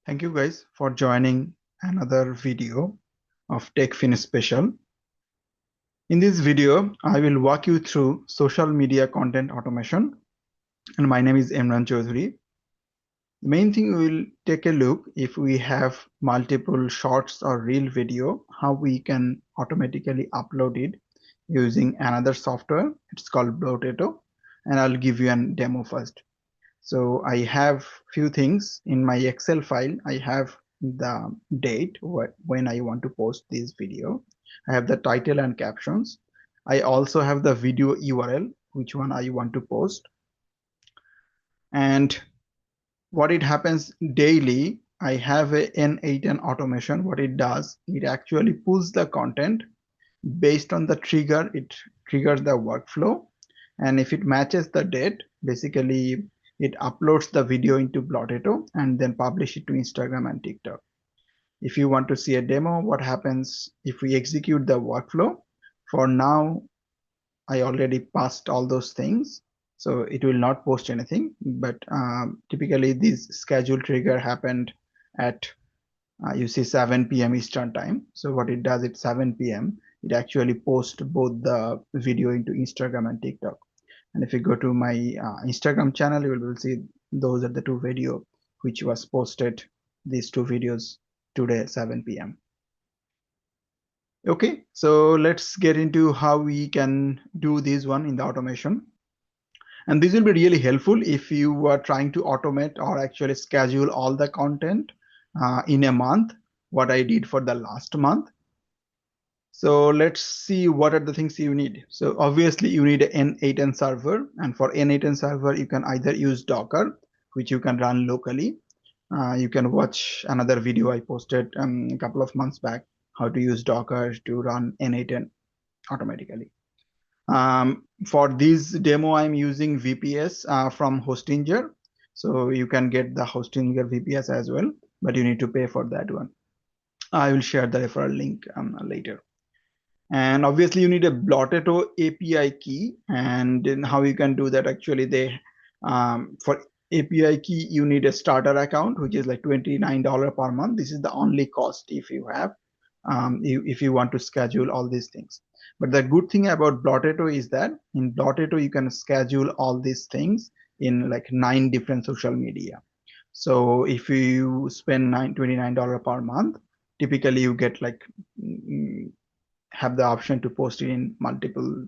Thank you guys for joining another video of TechFin Special. In this video, I will walk you through social media content automation, and my name is Imran Chaudhary. The main thing we will take a look if we have multiple shorts or reel video, how we can automatically upload it using another software. It's called Blotto, and I'll give you a demo first. So I have few things in my Excel file. I have the date when I want to post this video. I have the title and captions. I also have the video URL, which one I want to post. And what it happens daily, I have a n8n automation. What it does, it actually pulls the content based on the trigger. It triggers the workflow. And if it matches the date, basically it uploads the video into Blotto and then publish it to Instagram and TikTok. If you want to see a demo, what happens if we execute the workflow? For now, I already passed all those things, so it will not post anything. But typically, this schedule trigger happened at you see 7 p.m. Eastern time. So what it does at 7 p.m., it actually posts both the video into Instagram and TikTok. And if you go to my Instagram channel, you will see those are the two videos which was posted, these two videos today at 7 p.m. Okay, so let's get into how we can do this one in the automation. And this will be really helpful if you are trying to automate or actually schedule all the content in a month, what I did for the last month. So let's see what are the things you need. So obviously you need an n8n server, and for n8n server you can either use Docker, which you can run locally. You can watch another video I posted a couple of months back, how to use Docker to run n8n automatically. For this demo, I'm using VPS from Hostinger. So you can get the Hostinger VPS as well, but you need to pay for that one. I will share the referral link later. And obviously you need a Blotto API key, and then how you can do that, actually for API key you need a starter account, which is like $29 per month. This is the only cost if you have if you want to schedule all these things. But the good thing about Blotto is that in Blotto you can schedule all these things in like 9 different social media. So if you spend $29 per month, typically you get like have the option to post it in multiple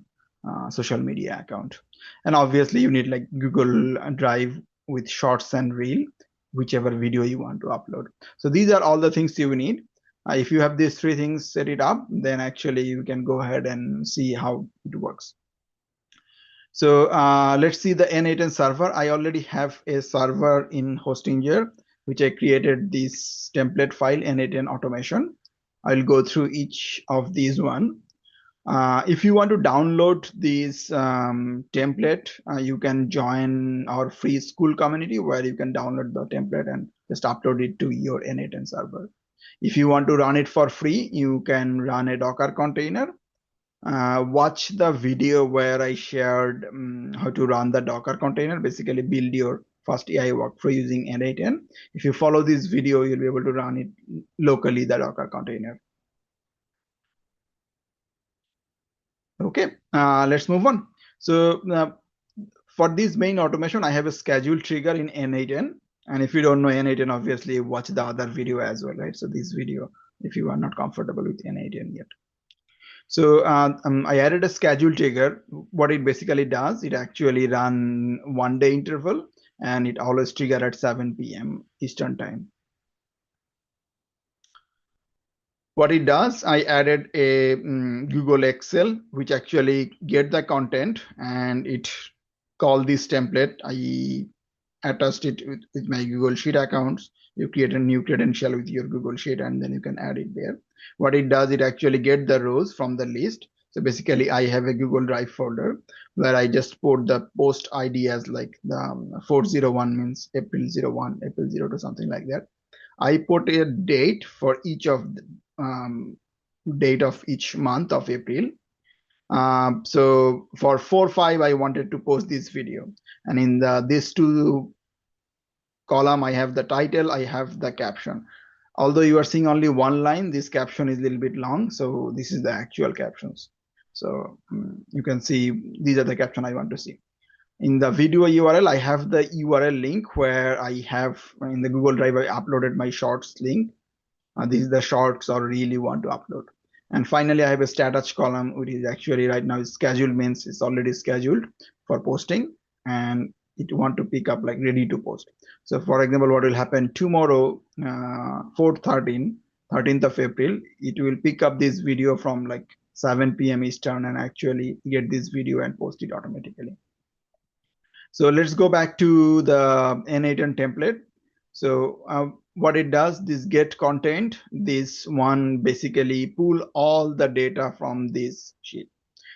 social media account. And obviously you need like Google Drive with shorts and reel, whichever video you want to upload. So these are all the things you need. If you have these 3 things set it up, then actually you can go ahead and see how it works. So let's see the n8n server. I already have a server in Hostinger, which I created this template file, n8n automation. I'll go through each of these one. If you want to download this template, you can join our free school community where you can download the template and just upload it to your n8n server. If you want to run it for free, you can run a Docker container. Watch the video where I shared how to run the Docker container, basically build your first AI workflow using n8n. If you follow this video, you'll be able to run it locally, the Docker container. Okay, let's move on. So for this main automation, I have a schedule trigger in n8n. And if you don't know n8n, obviously watch the other video as well, right? So this video, if you are not comfortable with n8n yet. So I added a schedule trigger. What it basically does, it actually run 1 day interval, and it always trigger at 7 p.m. Eastern time. What it does, I added a Google Excel, which actually get the content, and it call this template. I attached it with my Google Sheet accounts. You create a new credential with your Google Sheet, and then you can add it there. What it does, it actually get the rows from the list. So basically I have a Google Drive folder where I just put the post ID as like the 401 means April 01, April 02, something like that. I put a date for each of the date of each month of April. So for 4/5, I wanted to post this video, and in these 2 column, I have the title, I have the caption. Although you are seeing only one line, this caption is a little bit long, so this is the actual captions. So you can see these are the caption I want to see. In the video URL, I have the URL link where I have in the Google Drive, I uploaded my shorts link. This is the shorts or reel you want to upload. And finally, I have a status column, which is actually right now is scheduled, means it's already scheduled for posting, and it want to pick up like ready to post. So for example, what will happen tomorrow, 4/13, 13th of April, it will pick up this video from like 7 p.m. Eastern and actually get this video and post it automatically. So let's go back to the n8n template. So what it does, this get content, this one basically pull all the data from this sheet.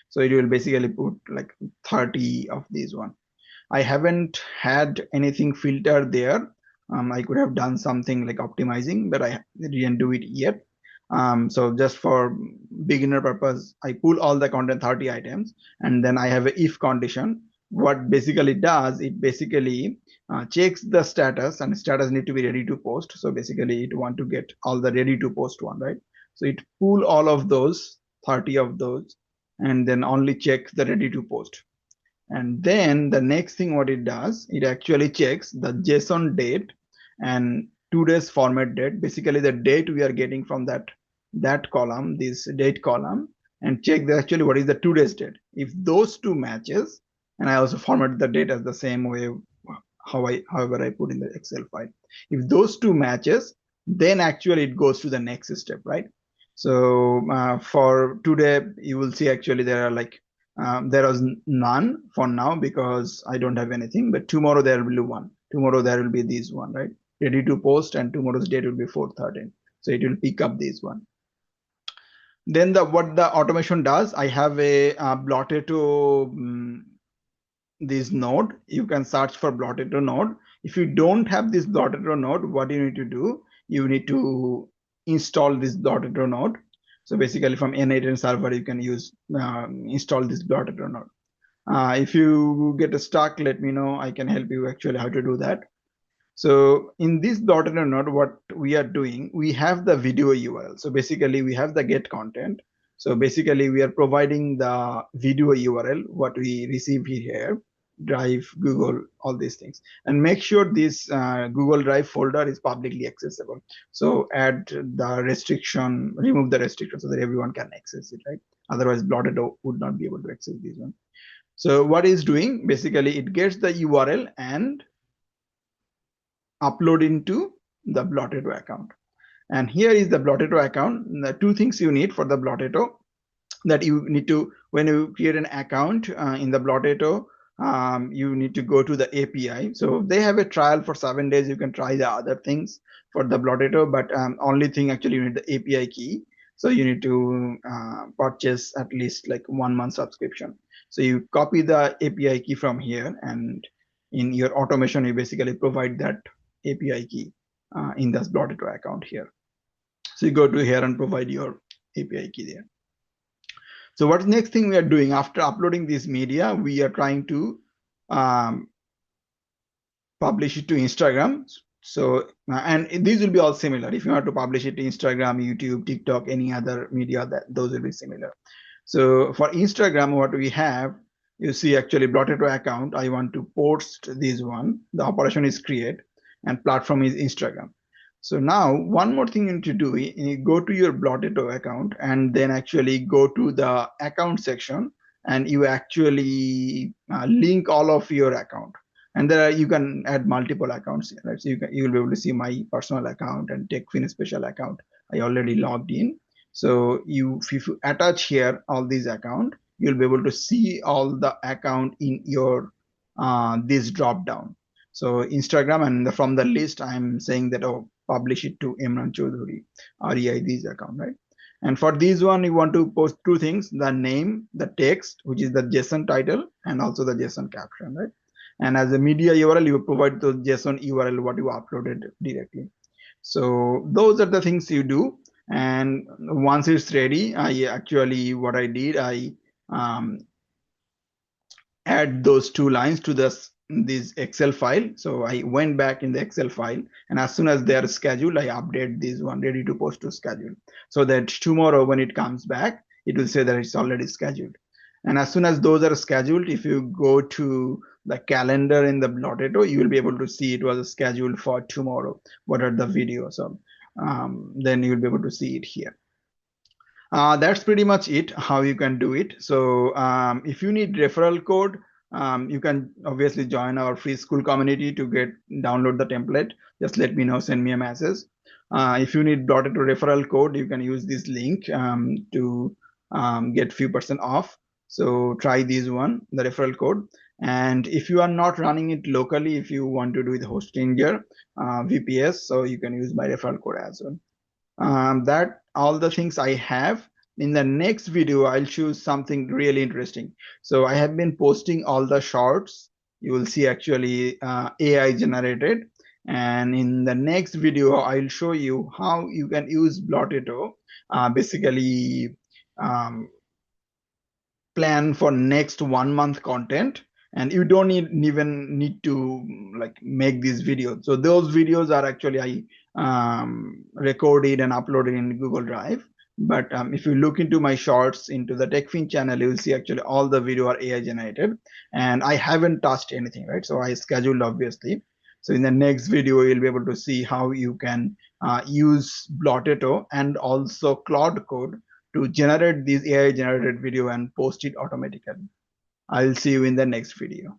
So it will basically put like 30 of these one. I haven't had anything filtered there. I could have done something like optimizing, but I didn't do it yet. So just for beginner purpose, I pull all the content 30 items, and then I have a if condition. What basically does, it basically checks the status, and status need to be ready to post. So basically it want to get all the ready to post one, right? So it pull all of those 30 of those, and then only check the ready to post. And then the next thing what it does, it actually checks the JSON date and today's format date, basically the date we are getting from that column, this date column, and check the actually what is the today's date. If those two matches, and I also format the date as the same way however I put in the Excel file. If those two matches, then actually it goes to the next step, right? So for today, you will see actually there are like there was none for now because I don't have anything, but tomorrow there will be one. Tomorrow there will be this one, right? Ready to post, and tomorrow's date will be 4/13. So it will pick up this one. Then what the automation does, I have a Blotto this node. You can search for Blotto node. If you don't have this Blotto node, what you need to do, you need to install this Blotto node. So basically from n8n server, you can use install this Blotto node. If you get stuck, let me know. I can help you actually how to do that. So in this Blotto node, what we are doing, we have the video URL. So basically we have the get content. So basically we are providing the video URL, what we receive here, Drive, Google, all these things. And make sure this Google Drive folder is publicly accessible. So add the restriction, remove the restriction so that everyone can access it, right? Otherwise Blotto would not be able to access this one. So what it's doing, basically it gets the URL and upload into the Blotto account. And here is the Blotto account. The two things you need for the Blotto, that you need to, when you create an account in the Blotto, you need to go to the API. So they have a trial for 7 days. You can try the other things for the Blotto, but only thing actually you need the API key. So you need to purchase at least like 1 month subscription. So you copy the API key from here, and in your automation, you basically provide that API key in this Blotto account here. So you go to here and provide your API key there. So what's next thing we are doing after uploading this media? We are trying to publish it to Instagram. So and these will be all similar. If you want to publish it to Instagram, YouTube, TikTok, any other media, that those will be similar. So for Instagram, what we have, you see actually Blotto account. I want to post this one. The operation is create, and platform is Instagram. So now one more thing you need to do, you go to your Blotto account and then actually go to the account section, and you actually link all of your account. And there you can add multiple accounts here, right? So you will be able to see my personal account and TechFin special account. I already logged in. So if you attach here all these account, you'll be able to see all the account in your this drop down. So Instagram, and from the list, I'm saying that, oh, publish it to Imran Chaudhuri, REI, this account, right? And for this one, you want to post two things: the name, the text, which is the JSON title, and also the JSON caption, right? And as a media URL, you provide the JSON URL what you uploaded directly. So those are the things you do. And once it's ready, what I did, I add those two lines to this this Excel file. So I went back in the Excel file, and as soon as they are scheduled, I update this one ready to post to schedule, so that tomorrow when it comes back, it will say that it's already scheduled. And as soon as those are scheduled, if you go to the calendar in the Blotto, you will be able to see it was scheduled for tomorrow. What are the videos? So then you'll be able to see it here. That's pretty much it, how you can do it. So if you need referral code, you can obviously join our free school community to download the template. Just let me know, send me a message. If you need Blotto referral code, you can use this link to get few percent off. So try this one, the referral code. And if you are not running it locally, if you want to do it hosting here, VPS, so you can use my referral code as well. That all the things I have. In the next video, I'll choose something really interesting. So I have been posting all the shorts. You will see actually AI generated. And in the next video, I'll show you how you can use Blotto, basically plan for next 1 month content, and you don't even need to like make these videos. So those videos are actually I recorded and uploaded in Google Drive. But if you look into my shorts into the TechFin channel, you will see actually all the video are AI generated, and I haven't touched anything, right? So I scheduled obviously. So in the next video, you'll be able to see how you can use Blotto and also Claude Code to generate this AI generated video and post it automatically. I'll see you in the next video.